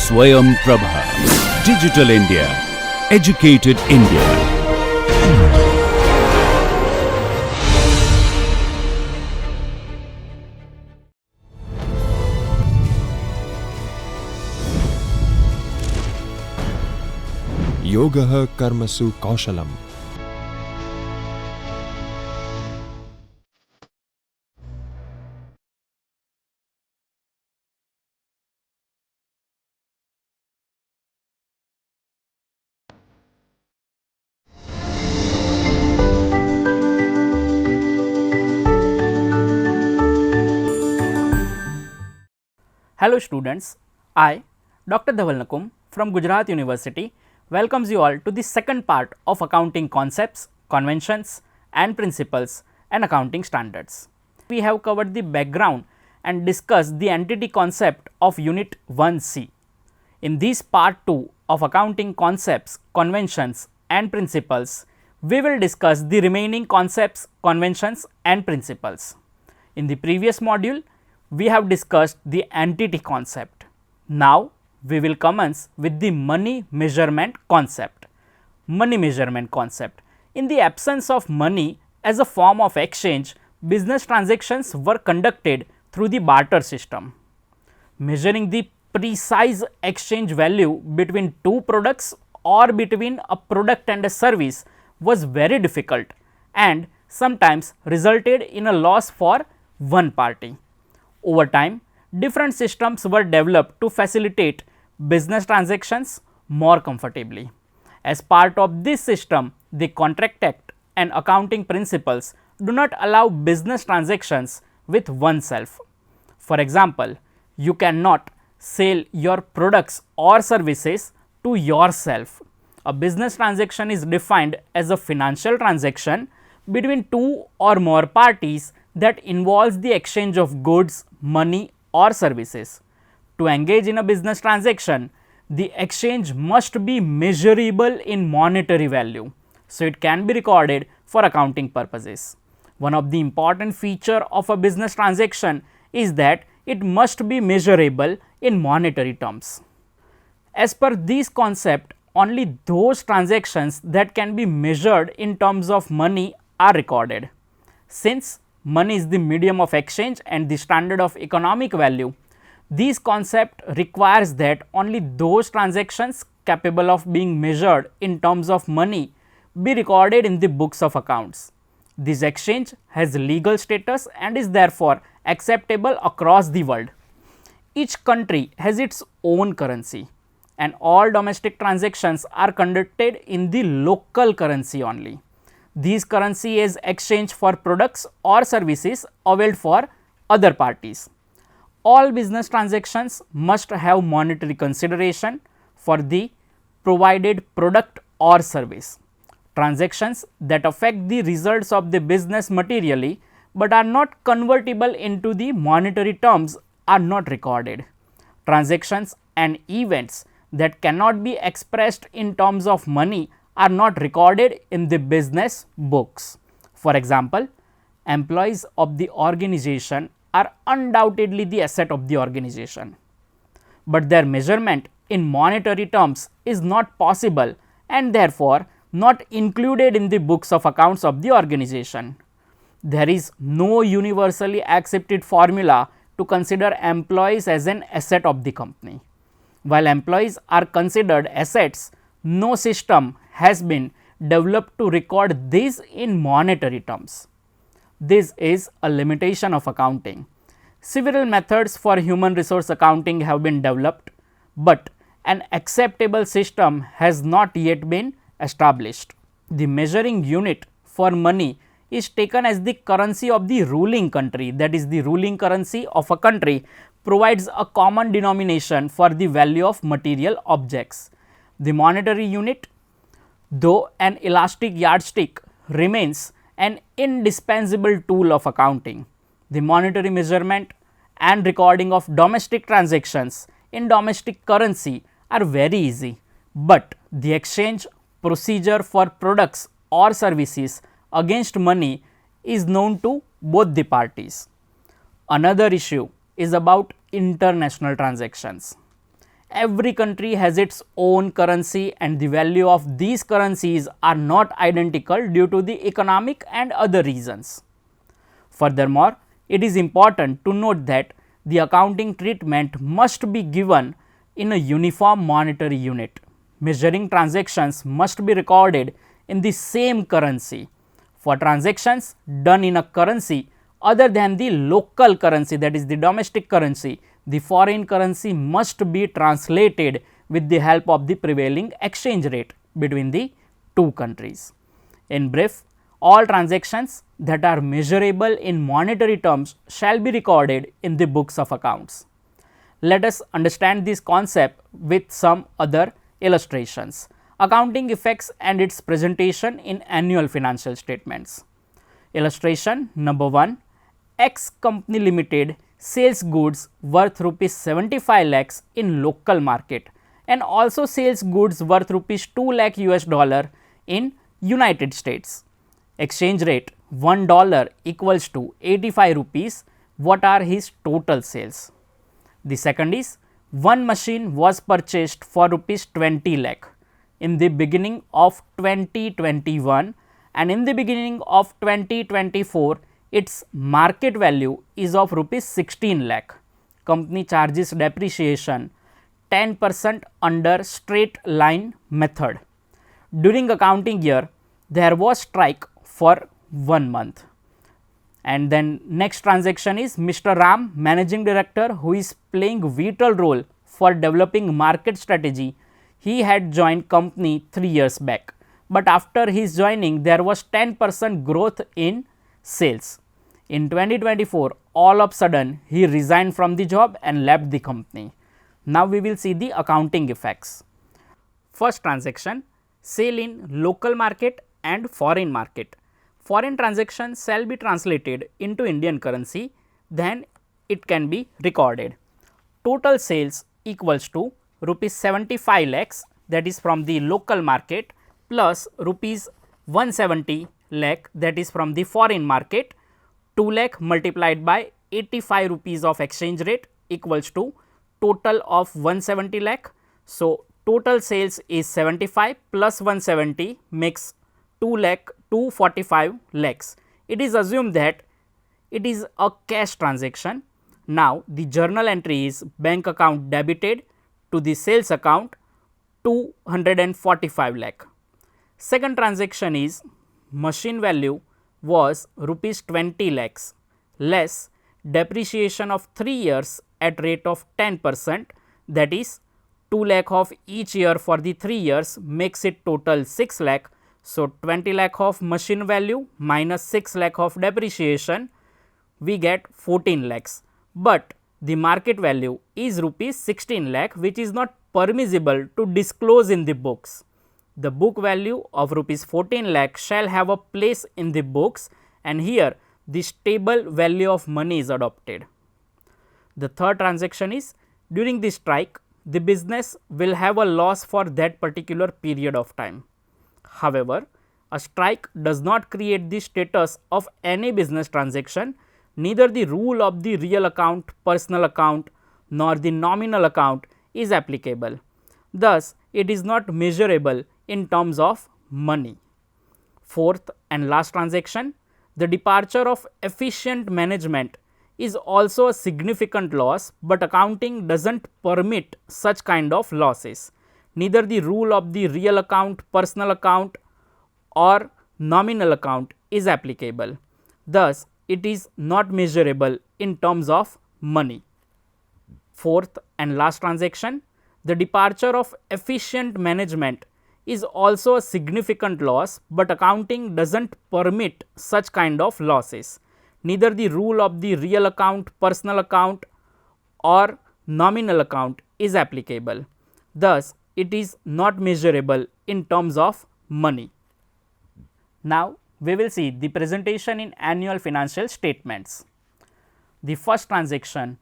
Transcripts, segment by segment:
Swayam Prabha. Digital India. Educated India. Yoga Karmasu Kaushalam. Hello students, I, Dr. Dhaval Nakum from Gujarat University welcomes you all to the second part of accounting concepts, conventions and principles and accounting standards. We have covered the background and discussed the entity concept of Unit 1C. In this part 2 of accounting concepts, conventions and principles, we will discuss the remaining concepts, conventions and principles. In the previous module, we have discussed the entity concept. Now, we will commence with the money measurement concept. Money measurement concept. In the absence of money as a form of exchange, business transactions were conducted through the barter system. Measuring the precise exchange value between two products or between a product and a service was very difficult and sometimes resulted in a loss for one party. Over time, different systems were developed to facilitate business transactions more comfortably. As part of this system, the Contract Act and accounting principles do not allow business transactions with oneself. For example, you cannot sell your products or services to yourself. A business transaction is defined as a financial transaction between two or more parties that involves the exchange of goods, money or services. To engage in a business transaction, the exchange must be measurable in monetary value, so it can be recorded for accounting purposes. One of the important features of a business transaction is that it must be measurable in monetary terms. As per this concept, only those transactions that can be measured in terms of money are recorded. Since money is the medium of exchange and the standard of economic value, this concept requires that only those transactions capable of being measured in terms of money be recorded in the books of accounts. This exchange has legal status and is therefore acceptable across the world. Each country has its own currency and all domestic transactions are conducted in the local currency only. This currency is exchanged for products or services availed for other parties. All business transactions must have monetary consideration for the provided product or service. Transactions that affect the results of the business materially but are not convertible into the monetary terms are not recorded. Transactions and events that cannot be expressed in terms of money are not recorded in the business books. For example, employees of the organization are undoubtedly the asset of the organization, but their measurement in monetary terms is not possible and therefore not included in the books of accounts of the organization. There is no universally accepted formula to consider employees as an asset of the company. While employees are considered assets, no system has been developed to record this in monetary terms. This is a limitation of accounting. Several methods for human resource accounting have been developed, but an acceptable system has not yet been established. The measuring unit for money is taken as the currency of the ruling country, that is, the ruling currency of a country provides a common denomination for the value of material objects. The monetary unit, though an elastic yardstick, remains an indispensable tool of accounting. The monetary measurement and recording of domestic transactions in domestic currency are very easy, but the exchange procedure for products or services against money is known to both the parties. Another issue is about international transactions. Every country has its own currency and the value of these currencies are not identical due to the economic and other reasons. Furthermore, it is important to note that the accounting treatment must be given in a uniform monetary unit. Measuring transactions must be recorded in the same currency. For transactions done in a currency other than the local currency, that is the domestic currency, the foreign currency must be translated with the help of the prevailing exchange rate between the two countries. In brief, all transactions that are measurable in monetary terms shall be recorded in the books of accounts. Let us understand this concept with some other illustrations. Accounting effects and its presentation in annual financial statements. Illustration number 1, X Company Limited sales goods worth rupees 75 lakhs in local market and also sells goods worth rupees 2 lakh US dollar in United States. Exchange rate $1 equals to 85 rupees. What are his total sales? The second is, one machine was purchased for rupees 20 lakh in the beginning of 2021 and in the beginning of 2024 its market value is of rupees 16 lakh. Company charges depreciation 10% under straight line method. During accounting year there was strike for 1 month. And then next transaction is Mr. Ram, managing director, who is playing vital role for developing market strategy. He had joined company 3 years back, but after his joining there was 10% growth in sales. In 2024 all of a sudden he resigned from the job and left the company. Now we will see the accounting effects. First transaction, sale in local market and foreign market. Foreign transactions shall be translated into Indian currency, then it can be recorded. Total sales equals to rupees 75 lakhs, that is from the local market, plus rupees 170 lakh, that is from the foreign market. 2 lakh multiplied by 85 rupees of exchange rate equals to total of 170 lakh. So, total sales is 75 plus 170 makes 245 lakhs. It is assumed that it is a cash transaction. Now, the journal entry is bank account debited to the sales account 245 lakh. Second transaction is machine value was rupees 20 lakhs less depreciation of 3 years at rate of 10%, that is 2 lakh of each year for the 3 years makes it total 6 lakh. So, 20 lakh of machine value minus 6 lakh of depreciation, we get 14 lakhs, but the market value is rupees 16 lakh, which is not permissible to disclose in the books. The book value of rupees 14 lakh shall have a place in the books, and here the stable value of money is adopted. The third transaction is, during the strike the business will have a loss for that particular period of time. However, a strike does not create the status of any business transaction. Neither the rule of the real account, personal account nor the nominal account is applicable. Thus, it is not measurable in terms of money. Fourth and last transaction, the departure of efficient management is also a significant loss, but accounting does not permit such kind of losses. Neither the rule of the real account, personal account or nominal account is applicable. Thus, it is not measurable in terms of money. Fourth and last transaction, the departure of efficient management is also a significant loss, but accounting does not permit such kind of losses. Neither the rule of the real account, personal account or nominal account is applicable. Thus, it is not measurable in terms of money. Now, we will see the presentation in annual financial statements. The first transaction,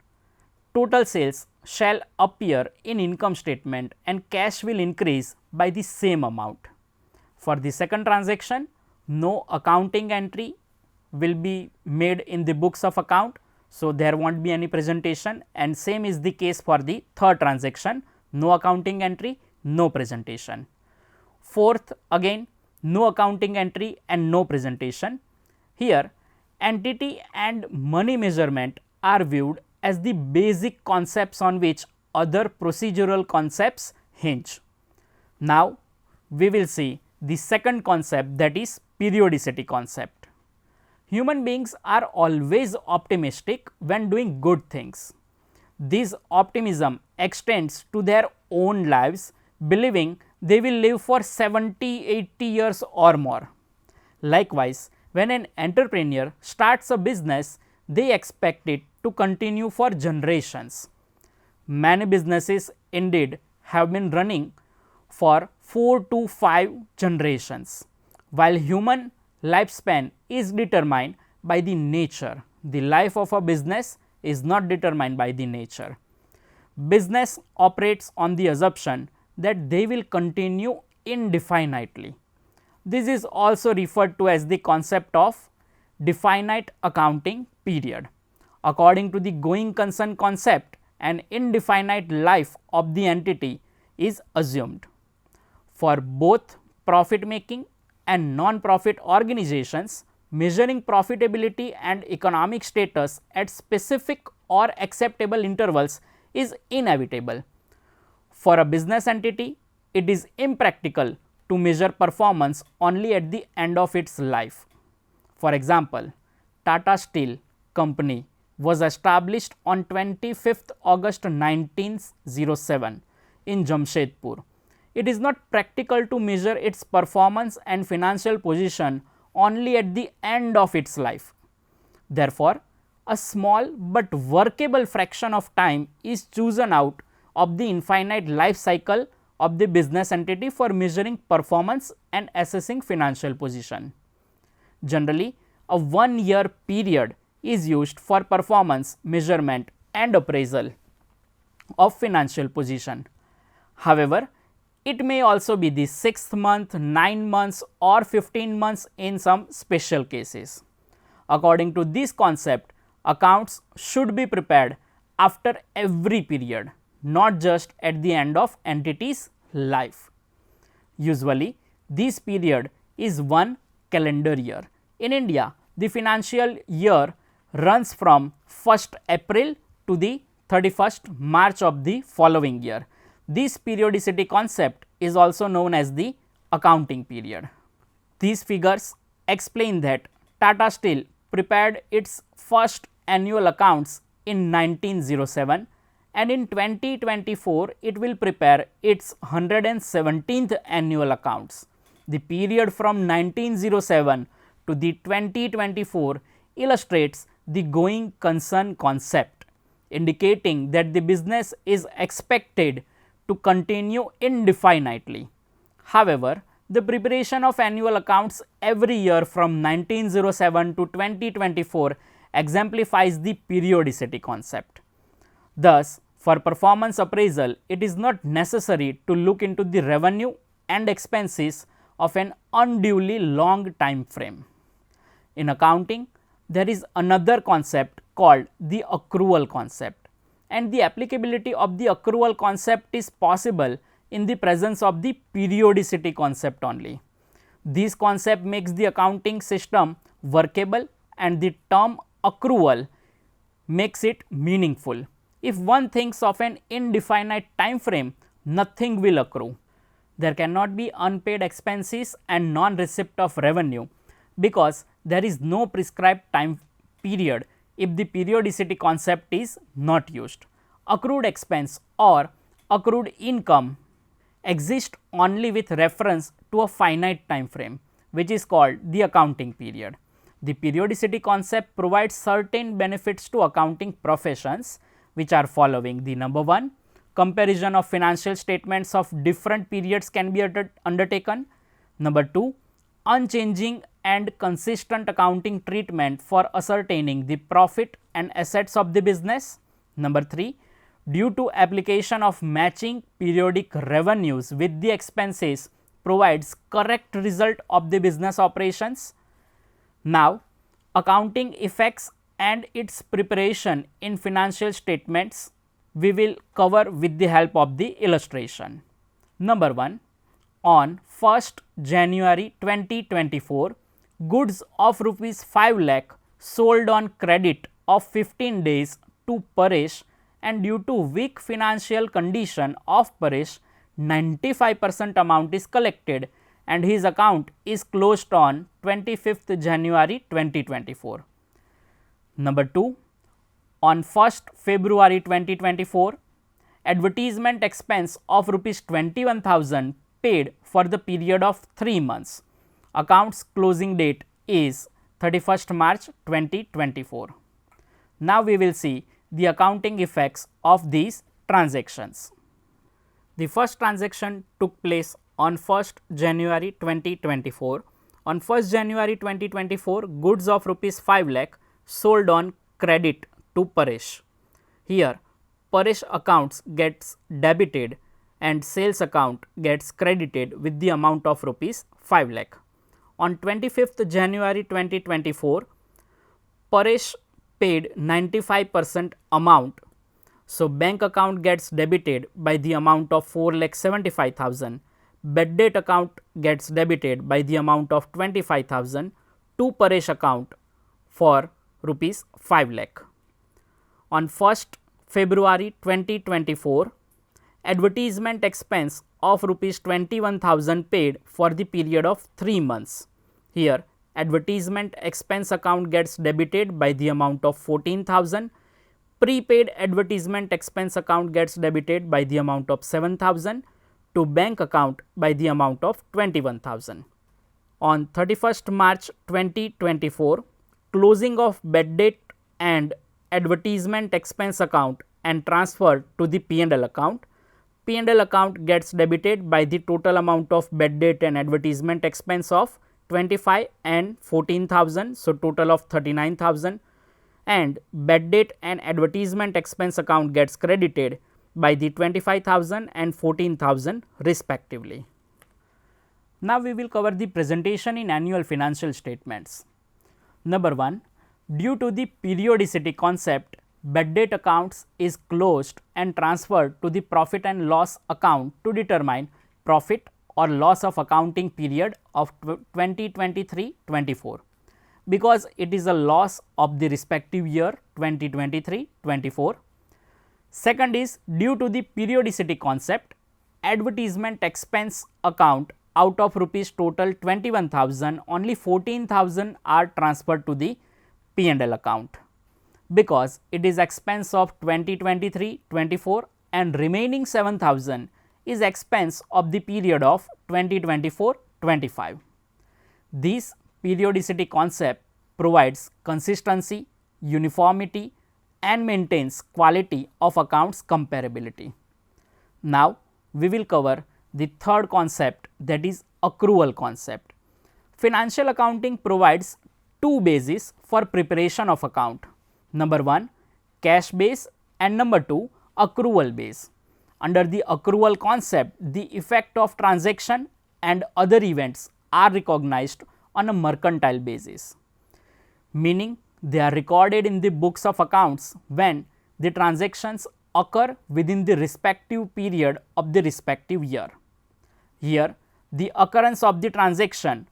total sales shall appear in income statement and cash will increase by the same amount. For the second transaction, no accounting entry will be made in the books of account. So, there will not be any presentation, and same is the case for the third transaction. no accounting entry, no presentation. Fourth, again no accounting entry and no presentation. Here entity and money measurement are viewed as the basic concepts on which other procedural concepts hinge. Now we will see the second concept, that is periodicity concept. Human beings are always optimistic when doing good things. This optimism extends to their own lives, believing they will live for 70-80 years or more. Likewise, when an entrepreneur starts a business, they expect it to continue for generations. Many businesses indeed have been running for 4 to 5 generations. While human lifespan is determined by the nature, the life of a business is not determined by the nature. Business operates on the assumption that they will continue indefinitely. This is also referred to as the concept of definite accounting period. According to the going concern concept, an indefinite life of the entity is assumed. For both profit making and non-profit organizations, measuring profitability and economic status at specific or acceptable intervals is inevitable. For a business entity, it is impractical to measure performance only at the end of its life. For example, Tata Steel Company was established on 25th August 1907 in Jamshedpur. It is not practical to measure its performance and financial position only at the end of its life. Therefore, a small but workable fraction of time is chosen out of the infinite life cycle of the business entity for measuring performance and assessing financial position. Generally, a 1-year period is used for performance measurement and appraisal of financial position. However, it may also be the 6th month, 9 months or 15 months in some special cases. According to this concept, accounts should be prepared after every period, not just at the end of entity's life. Usually, this period is 1 calendar year. In India, the financial year runs from 1st April to the 31st March of the following year. This periodicity concept is also known as the accounting period. These figures explain that Tata Steel prepared its first annual accounts in 1907 and in 2024 it will prepare its 117th annual accounts. The period from 1907 to the 2024 illustrates the going concern concept, indicating that the business is expected to continue indefinitely. However, the preparation of annual accounts every year from 1907 to 2024 exemplifies the periodicity concept. Thus, for performance appraisal, it is not necessary to look into the revenue and expenses of an unduly long time frame. In accounting, there is another concept called the accrual concept, and the applicability of the accrual concept is possible in the presence of the periodicity concept only. This concept makes the accounting system workable and the term accrual makes it meaningful. If one thinks of an indefinite time frame, nothing will accrue. There cannot be unpaid expenses and non-receipt of revenue because there is no prescribed time period if the periodicity concept is not used. Accrued expense or accrued income exist only with reference to a finite time frame, which is called the accounting period. The periodicity concept provides certain benefits to accounting professions, which are following: the number 1, comparison of financial statements of different periods can be undertaken. Number 2, unchanging and consistent accounting treatment for ascertaining the profit and assets of the business. Number 3, due to application of matching periodic revenues with the expenses provides correct result of the business operations. Now, accounting effects and its preparation in financial statements we will cover with the help of the illustration. Number 1, on 1st January 2024, goods of rupees 5 lakh sold on credit of 15 days to Paresh, and due to weak financial condition of Paresh, 95% amount is collected and his account is closed on 25th January 2024. Number 2, on 1st February 2024, advertisement expense of rupees 21,000 paid for the period of 3 months. Accounts closing date is 31st March 2024. Now we will see the accounting effects of these transactions. The first transaction took place on 1st January 2024. On 1st January 2024, goods of rupees 5 lakh sold on credit to Paresh. Here, Paresh accounts gets debited and sales account gets credited with the amount of rupees 5 lakh. On 25th January 2024, Paresh paid 95% amount. So, bank account gets debited by the amount of 4,75,000. Bad debt account gets debited by the amount of 25,000 to Paresh account for rupees 5 lakh. On 1st February 2024, advertisement expense of rupees 21,000 paid for the period of 3 months. Here, advertisement expense account gets debited by the amount of 14,000. Prepaid advertisement expense account gets debited by the amount of 7,000 to bank account by the amount of 21,000. On 31st March 2024, closing of bad debt and advertisement expense account and transferred to the P&L account. P&L account gets debited by the total amount of bad debt and advertisement expense of 25 and 14,000, so total of 39,000, and bad debt and advertisement expense account gets credited by the 25,000 and 14,000 respectively. Now we will cover the presentation in annual financial statements. Number 1, due to the periodicity concept, bad debt accounts is closed and transferred to the profit and loss account to determine profit or loss of accounting period of 2023-24, because it is a loss of the respective year 2023-24. Second is, due to the periodicity concept, advertisement expense account out of rupees total 21,000, only 14,000 are transferred to the P&L account, because it is expense of 2023-24 and remaining 7,000 is expense of the period of 2024-25. This periodicity concept provides consistency, uniformity and maintains quality of accounts comparability. Now, we will cover the third concept, that is accrual concept. Financial accounting provides two bases for preparation of account. Number 1, cash base, and number 2, accrual base. Under the accrual concept, the effect of transaction and other events are recognized on a mercantile basis, meaning they are recorded in the books of accounts when the transactions occur within the respective period of the respective year. Here, the occurrence of the transaction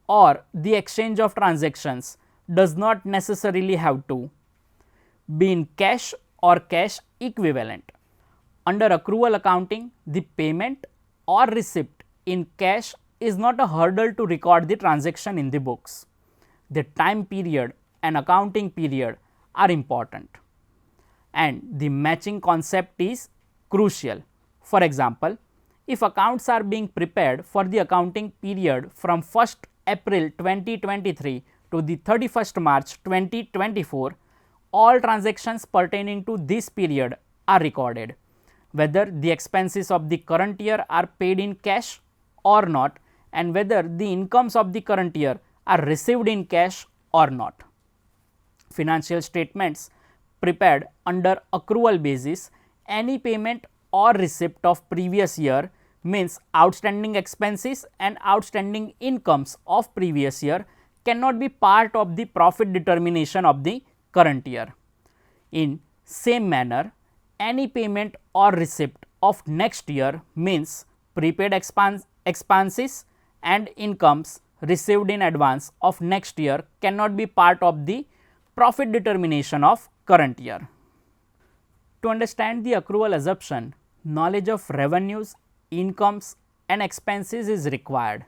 or the exchange of transactions does not necessarily have to be in cash or cash equivalent. Under accrual accounting, the payment or receipt in cash is not a hurdle to record the transaction in the books. The time period and accounting period are important, and the matching concept is crucial. For example, if accounts are being prepared for the accounting period from 1st April 2023 to the 31st March 2024, all transactions pertaining to this period are recorded, whether the expenses of the current year are paid in cash or not, and whether the incomes of the current year are received in cash or not. Financial statements prepared under accrual basis, any payment or receipt of previous year means outstanding expenses and outstanding incomes of previous year cannot be part of the profit determination of the current year. In same manner, any payment or receipt of next year means prepaid expenses and incomes received in advance of next year cannot be part of the profit determination of current year. To understand the accrual assumption, knowledge of revenues, incomes and expenses is required.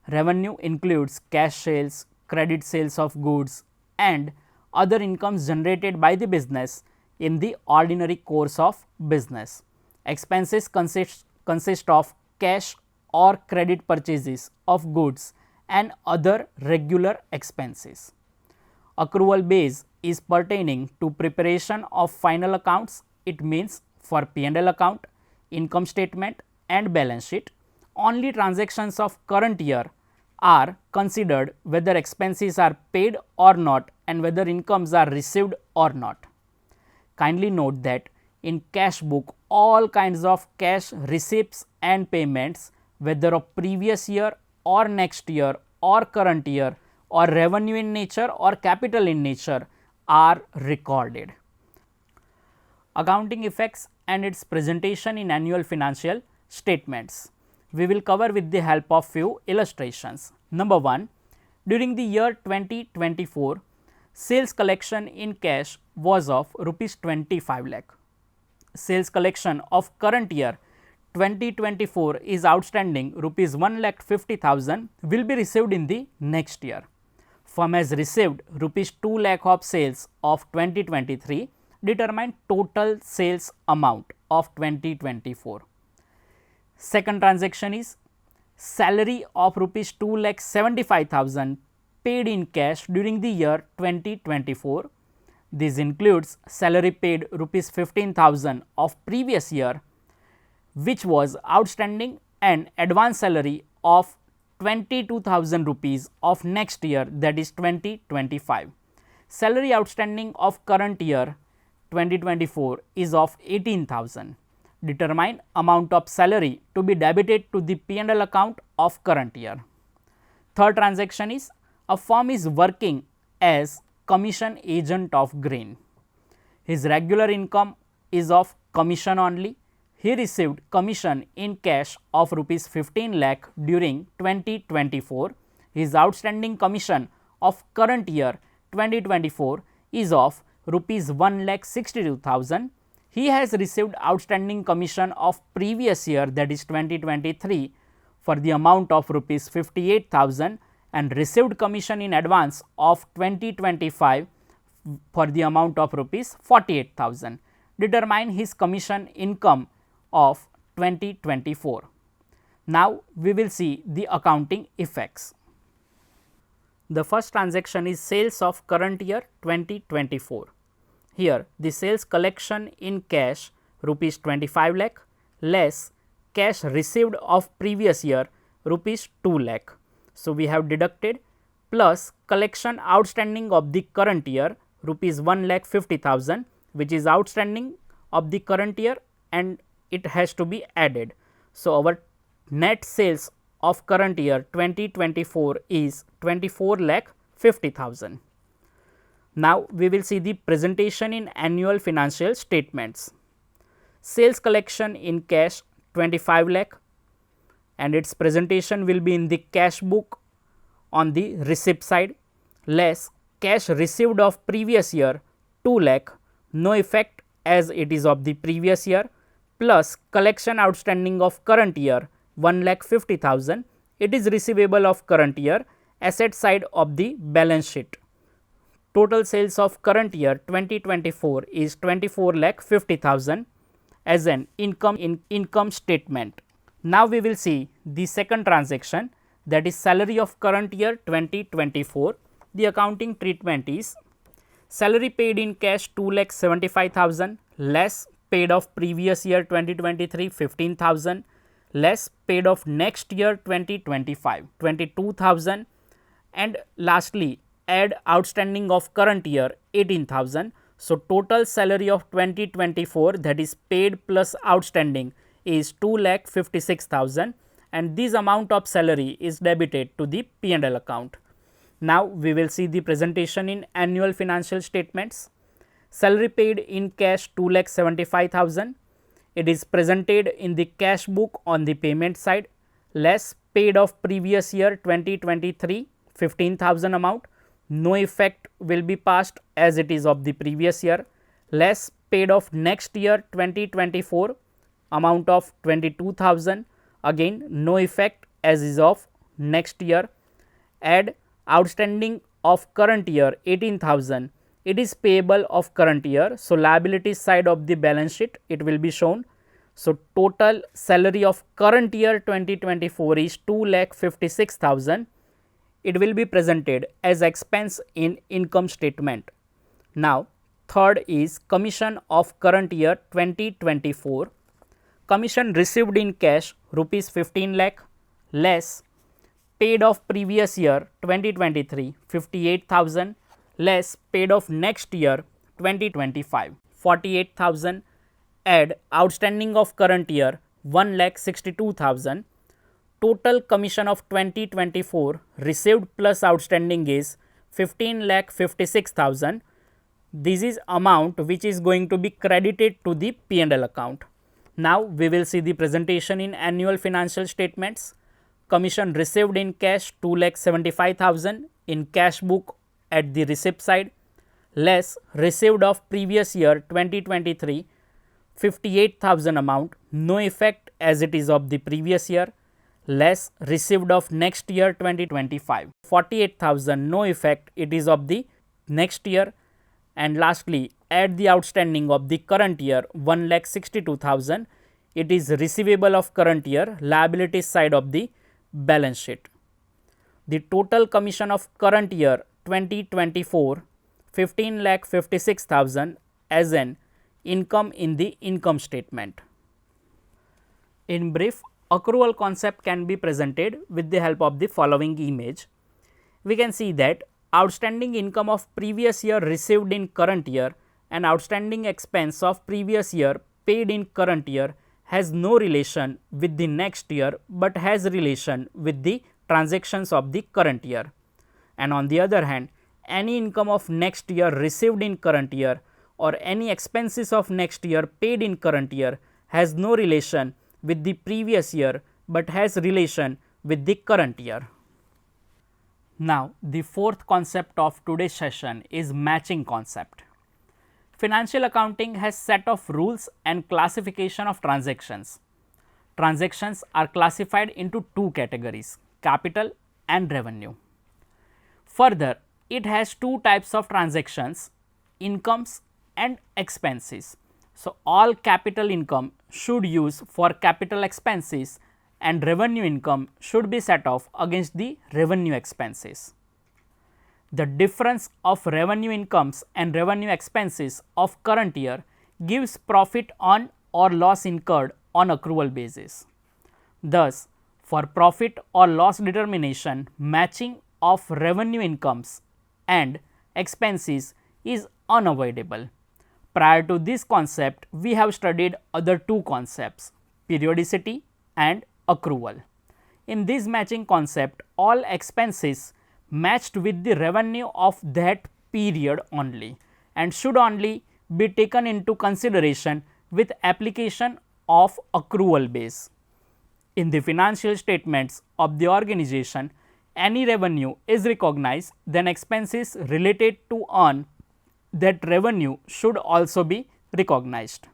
Revenue includes cash sales, credit sales of goods and other incomes generated by the business in the ordinary course of business. Expenses consist of cash or credit purchases of goods and other regular expenses. Accrual base is pertaining to preparation of final accounts. It means for P&L account, income statement and balance sheet, only transactions of current year are considered whether expenses are paid or not and whether incomes are received or not. Kindly note that in cash book all kinds of cash receipts and payments, whether of previous year or next year or current year or revenue in nature or capital in nature are recorded. Accounting effects and its presentation in annual financial statements. We will cover with the help of few illustrations. Number 1, during the year 2024, sales collection in cash was of rupees 25 lakh. Sales collection of current year 2024 is outstanding rupees 1,50,000 will be received in the next year. Firm has received rupees 2 lakh of sales of 2023. Determine total sales amount of 2024. Second transaction is salary of rupees 2,75,000 paid in cash during the year 2024. This includes salary paid rupees 15,000 of previous year which was outstanding and advance salary of 22,000 rupees of next year, that is 2025. Salary outstanding of current year 2024 is of 18,000. Determine amount of salary to be debited to the P&L account of current year. Third transaction is a firm is working as commission agent of grain. His regular income is of commission only. He received commission in cash of rupees 15 lakh during 2024. His outstanding commission of current year 2024 is of rupees 1,62,000. He has received outstanding commission of previous year, that is 2023, for the amount of rupees 58,000 and received commission in advance of 2025 for the amount of rupees 48,000. Determine his commission income of 2024. Now, we will see the accounting effects. The first transaction is sales of current year 2024. Here the sales collection in cash rupees 25 lakh less cash received of previous year rupees 2 lakh. So, we have deducted plus collection outstanding of the current year rupees 1,50,000 which is outstanding of the current year and it has to be added. So, our net sales of current year 2024 is 24,50,000. Now, we will see the presentation in annual financial statements. Sales collection in cash 25 lakh and its presentation will be in the cash book on the receipt side less cash received of previous year 2 lakh, no effect as it is of the previous year, plus collection outstanding of current year 1,50,000, it is receivable of current year, asset side of the balance sheet. Total sales of current year 2024 is 24,50,000 as an income in income statement. Now, we will see the second transaction, that is salary of current year 2024. The accounting treatment is salary paid in cash 2,75,000 less paid of previous year 2023 15,000 less paid of next year 2025 22,000 and lastly add outstanding of current year 18,000. So, total salary of 2024 that is paid plus outstanding is 2,56,000 and this amount of salary is debited to the P&L account. Now, we will see the presentation in annual financial statements. Salary paid in cash 2,75,000. It is presented in the cash book on the payment side, less paid of previous year 2023 15,000 amount. No effect will be passed as it is of the previous year, less paid of next year 2024 amount of 22,000, again no effect as is of next year. Add outstanding of current year 18,000, it is payable of current year. So, liability side of the balance sheet it will be shown. So, total salary of current year 2024 is 2,56,000. It will be presented as expense in income statement. Now, third is commission of current year 2024. Commission received in cash rupees 15 lakh less paid of previous year 2023 58,000 less paid of next year 2025 48,000. Add outstanding of current year 1,62,000. Total commission of 2024 received plus outstanding is 15,56,000. This is amount which is going to be credited to the P&L account. Now, we will see the presentation in annual financial statements. Commission received in cash 2,75,000 in cash book at the receipt side, less received of previous year 2023 58,000 amount, no effect as it is of the previous year, less received of next year 2025 48,000, no effect, it is of the next year. And lastly, add the outstanding of the current year 1,62,000, it is receivable of current year, liability side of the balance sheet. The total commission of current year 2024 15,56,000 as an income in the income statement. In brief, accrual concept can be presented with the help of the following image. We can see that outstanding income of previous year received in current year and outstanding expense of previous year paid in current year has no relation with the next year, but has relation with the transactions of the current year. And on the other hand, any income of next year received in current year or any expenses of next year paid in current year has no relation with the previous year, but has relation with the current year. Now, the fourth concept of today's session is matching concept. Financial accounting has set of rules and classification of transactions. Transactions are classified into two categories, capital and revenue. Further, it has two types of transactions, incomes and expenses. So, all capital income should use for capital expenses and revenue income should be set off against the revenue expenses. The difference of revenue incomes and revenue expenses of current year gives profit on or loss incurred on accrual basis. Thus, for profit or loss determination, matching of revenue incomes and expenses is unavoidable. Prior to this concept, we have studied other two concepts, periodicity and accrual. In this matching concept, all expenses matched with the revenue of that period only and should only be taken into consideration with application of accrual base. In the financial statements of the organization, any revenue is recognized, then expenses related to earn that revenue should also be recognized.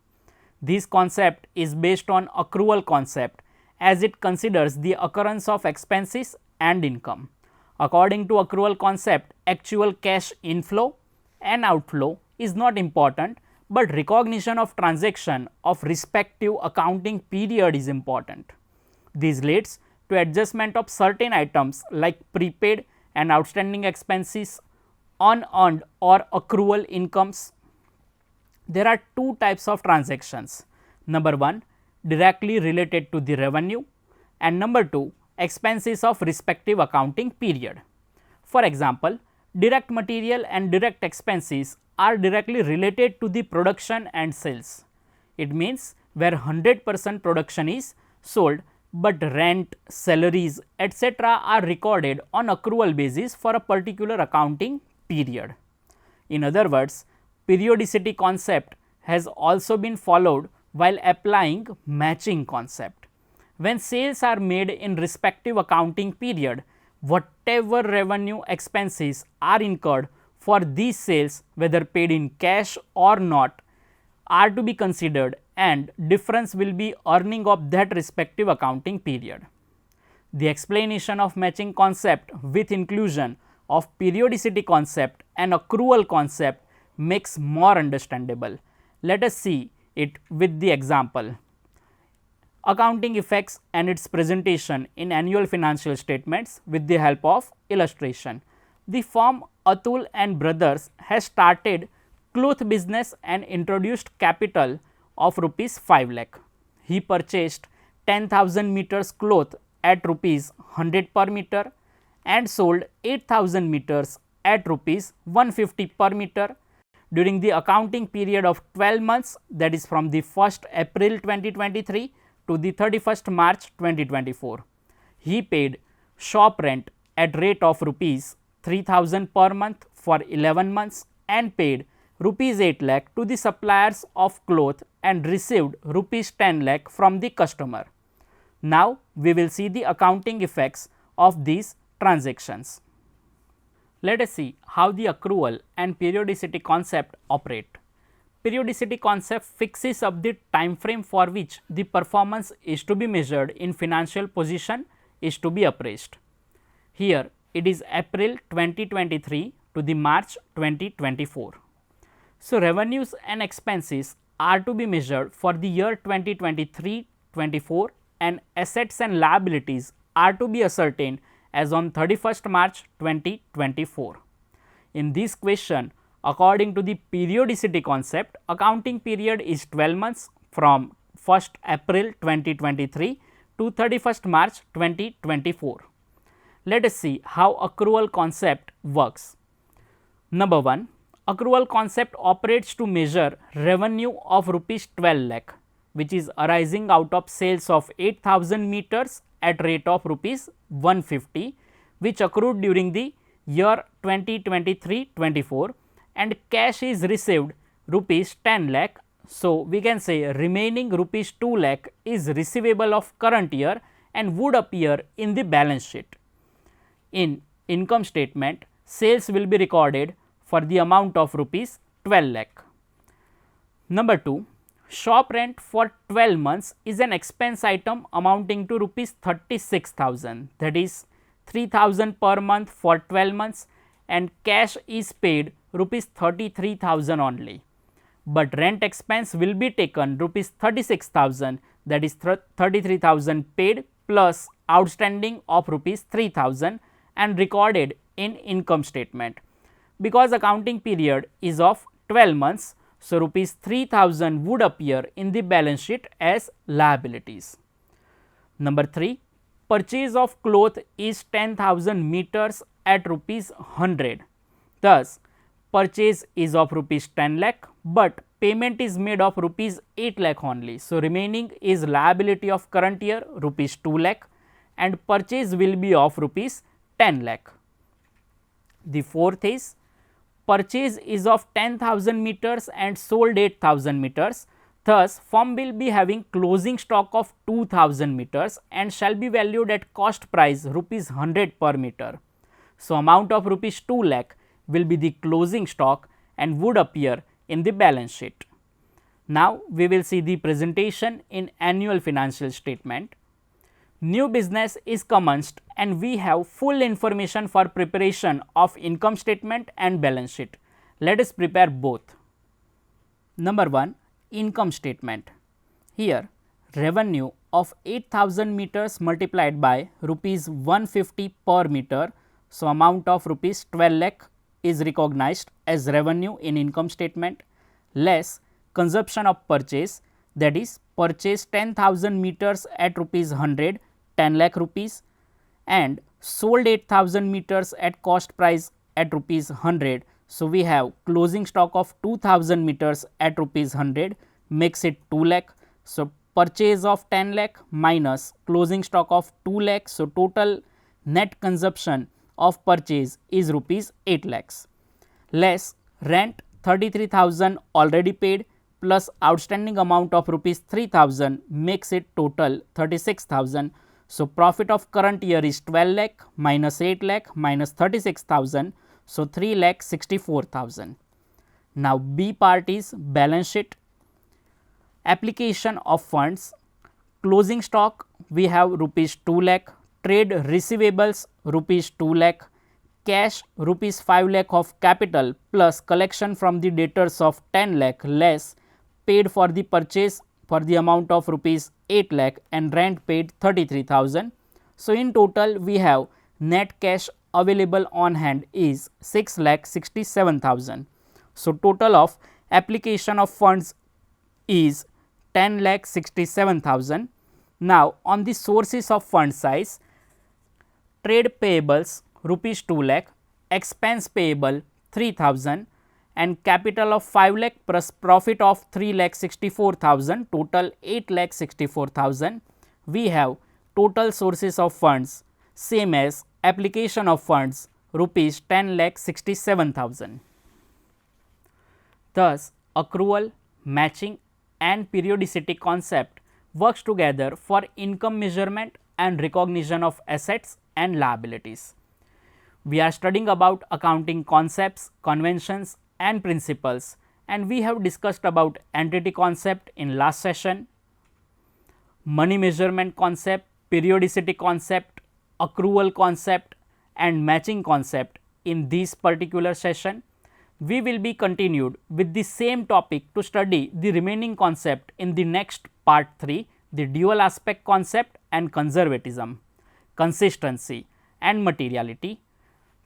This concept is based on accrual concept as it considers the occurrence of expenses and income. According to accrual concept, actual cash inflow and outflow is not important, but recognition of transaction of respective accounting period is important. This leads to adjustment of certain items like prepaid and outstanding expenses, unearned or accrual incomes. There are two types of transactions. Number one, directly related to the revenue, and number two, expenses of respective accounting period. For example, direct material and direct expenses are directly related to the production and sales. It means where 100% production is sold, but rent, salaries, etc. are recorded on accrual basis for a particular accounting period. In other words, periodicity concept has also been followed while applying matching concept. When sales are made in respective accounting period, whatever revenue expenses are incurred for these sales, whether paid in cash or not, are to be considered, and difference will be earning of that respective accounting period. The explanation of matching concept with inclusion of periodicity concept and accrual concept makes more understandable. Let us see it with the example. Accounting effects and its presentation in annual financial statements with the help of illustration. The firm Atul and Brothers has started cloth business and introduced capital of rupees 5 lakh. He purchased 10,000 meters cloth at rupees 100 per meter and sold 8,000 meters at rupees 150 per meter during the accounting period of 12 months, that is from the 1st April 2023 to the 31st March 2024. He paid shop rent at rate of rupees 3,000 per month for 11 months and paid rupees 8 lakh to the suppliers of cloth and received rupees 10 lakh from the customer. Now, we will see the accounting effects of these transactions. Let us see how the accrual and periodicity concept operate. Periodicity concept fixes up the time frame for which the performance is to be measured in financial position is to be appraised. Here it is April 2023 to the March 2024. So, revenues and expenses are to be measured for the year 2023-24 and assets and liabilities are to be ascertained as on 31st March 2024. In this question, according to the periodicity concept, accounting period is 12 months from 1st April 2023 to 31st March 2024. Let us see how accrual concept works. Number 1, accrual concept operates to measure revenue of rupees 12 lakh, which is arising out of sales of 8,000 meters at rate of rupees 150, which accrued during the year 2023-24, and cash is received rupees 10 lakh. So, we can say remaining rupees 2 lakh is receivable of current year and would appear in the balance sheet. In income statement, sales will be recorded for the amount of rupees 12 lakh. Number 2, shop rent for 12 months is an expense item amounting to rupees 36,000, that is 3,000 per month for 12 months, and cash is paid rupees 33,000 only. But rent expense will be taken rupees 36,000, that is 33,000 paid plus outstanding of rupees 3,000 and recorded in income statement. Because accounting period is of 12 months, so rupees 3,000 would appear in the balance sheet as liabilities. Number 3, purchase of cloth is 10,000 meters at rupees 100. Thus, purchase is of rupees 10 lakh, but payment is made of rupees 8 lakh only. So, remaining is liability of current year rupees 2 lakh and purchase will be of rupees 10 lakh. The fourth is purchase is of 10,000 meters and sold 8,000 meters. Thus, firm will be having closing stock of 2,000 meters and shall be valued at cost price rupees 100 per meter. So, amount of rupees 2 lakh will be the closing stock and would appear in the balance sheet. Now, we will see the presentation in annual financial statement. New business is commenced and we have full information for preparation of income statement and balance sheet. Let us prepare both. Number 1, income statement. Here, revenue of 8,000 meters multiplied by rupees 150 per meter. So, amount of rupees 12 lakh is recognized as revenue in income statement, less consumption of purchase, that is purchase 10,000 meters at rupees 100, 10 lakh rupees, and sold 8,000 meters at cost price at rupees 100. So, we have closing stock of 2,000 meters at rupees 100 makes it 2 lakh. So, purchase of 10 lakh minus closing stock of 2 lakh. So, total net consumption of purchase is rupees 8 lakhs, less rent 33,000 already paid plus outstanding amount of rupees 3,000 makes it total 36,000. So, profit of current year is 12 lakh minus 8 lakh minus 36,000. So, 3 lakh 64,000. Now, B part is balance sheet. Application of funds. Closing stock we have rupees 2 lakh, trade receivables rupees 2 lakh, cash rupees 5 lakh of capital plus collection from the debtors of 10 lakh less paid for the purchase for the amount of rupees 8 lakh and rent paid 33,000. So, in total we have net cash available on hand is 6 lakh 67,000. So, total of application of funds is 10 lakh 67,000. Now, on the sources of fund size, trade payables rupees 2 lakh, expense payable 3,000 and capital of 5 lakh plus profit of 3 lakh 64,000, total 8 lakh 64,000. We have total sources of funds same as application of funds rupees 10 lakh 67,000. Thus, accrual, matching and periodicity concept works together for income measurement and recognition of assets and liabilities. We are studying about accounting concepts, conventions and principles, and we have discussed about entity concept in last session, money measurement concept, periodicity concept, accrual concept and matching concept in this particular session. We will be continued with the same topic to study the remaining concept in the next part 3, the dual aspect concept and conservatism, consistency and materiality.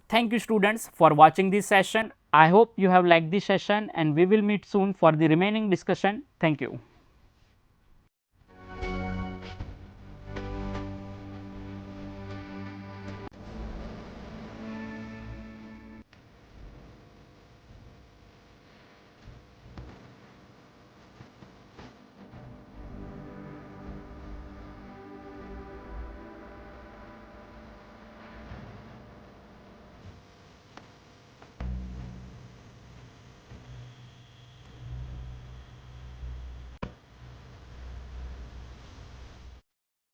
Thank you students for watching this session. I hope you have liked this session and we will meet soon for the remaining discussion. Thank you.